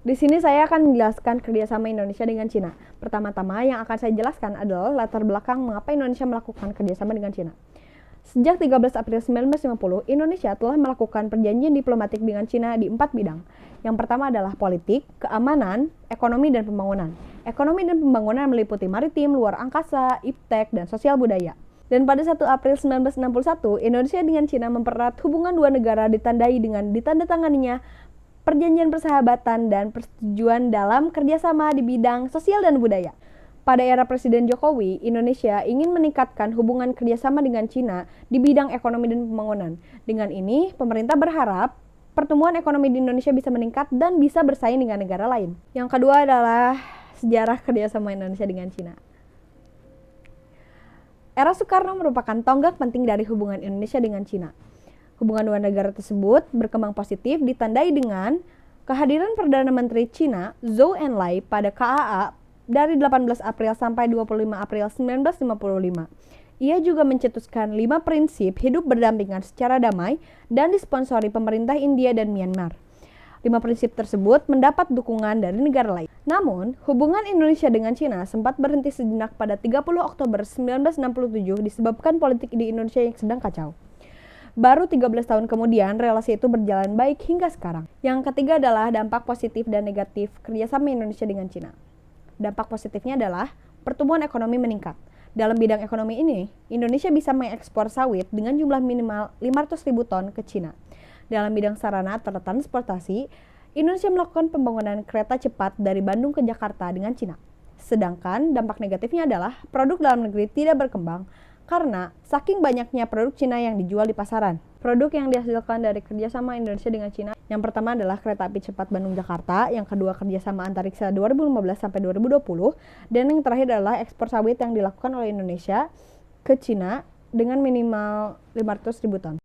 Di sini saya akan menjelaskan kerjasama Indonesia dengan Cina. Pertama-tama yang akan saya jelaskan adalah latar belakang mengapa Indonesia melakukan kerjasama dengan Cina. Sejak 13 April 1950, Indonesia telah melakukan perjanjian diplomatik dengan Cina di 4 bidang. Yang pertama adalah politik, keamanan, ekonomi, dan pembangunan. Ekonomi dan pembangunan meliputi maritim, luar angkasa, iptek, dan sosial budaya. Dan pada 1 April 1961, Indonesia dengan Cina mempererat hubungan dua negara ditandai dengan ditandatanganinya perjanjian persahabatan dan persetujuan dalam kerjasama di bidang sosial dan budaya. Pada era Presiden Jokowi, Indonesia ingin meningkatkan hubungan kerjasama dengan Cina di bidang ekonomi dan pembangunan. Dengan ini, pemerintah berharap pertumbuhan ekonomi di Indonesia bisa meningkat dan bisa bersaing dengan negara lain. Yang kedua adalah sejarah kerjasama Indonesia dengan Cina. Era Soekarno merupakan tonggak penting dari hubungan Indonesia dengan Cina. Hubungan dua negara tersebut berkembang positif ditandai dengan kehadiran Perdana Menteri Cina Zhou Enlai pada KAA dari 18 April sampai 25 April 1955. Ia juga mencetuskan 5 prinsip hidup berdampingan secara damai dan disponsori pemerintah India dan Myanmar. 5 prinsip tersebut mendapat dukungan dari negara lain. Namun, hubungan Indonesia dengan Cina sempat berhenti sejenak pada 30 Oktober 1967 disebabkan politik di Indonesia yang sedang kacau. Baru 13 tahun kemudian, relasi itu berjalan baik hingga sekarang. Yang ketiga adalah dampak positif dan negatif kerjasama Indonesia dengan Cina. Dampak positifnya adalah pertumbuhan ekonomi meningkat. Dalam bidang ekonomi ini, Indonesia bisa mengekspor sawit dengan jumlah minimal 500.000 ton ke Cina. Dalam bidang sarana atau transportasi, Indonesia melakukan pembangunan kereta cepat dari Bandung ke Jakarta dengan Cina. Sedangkan dampak negatifnya adalah produk dalam negeri tidak berkembang, karena saking banyaknya produk Cina yang dijual di pasaran. Produk yang dihasilkan dari kerjasama Indonesia dengan Cina, yang pertama adalah kereta api cepat Bandung-Jakarta, yang kedua kerjasama antariksa 2015 sampai 2020, dan yang terakhir adalah ekspor sawit yang dilakukan oleh Indonesia ke Cina dengan minimal 500.000 ton.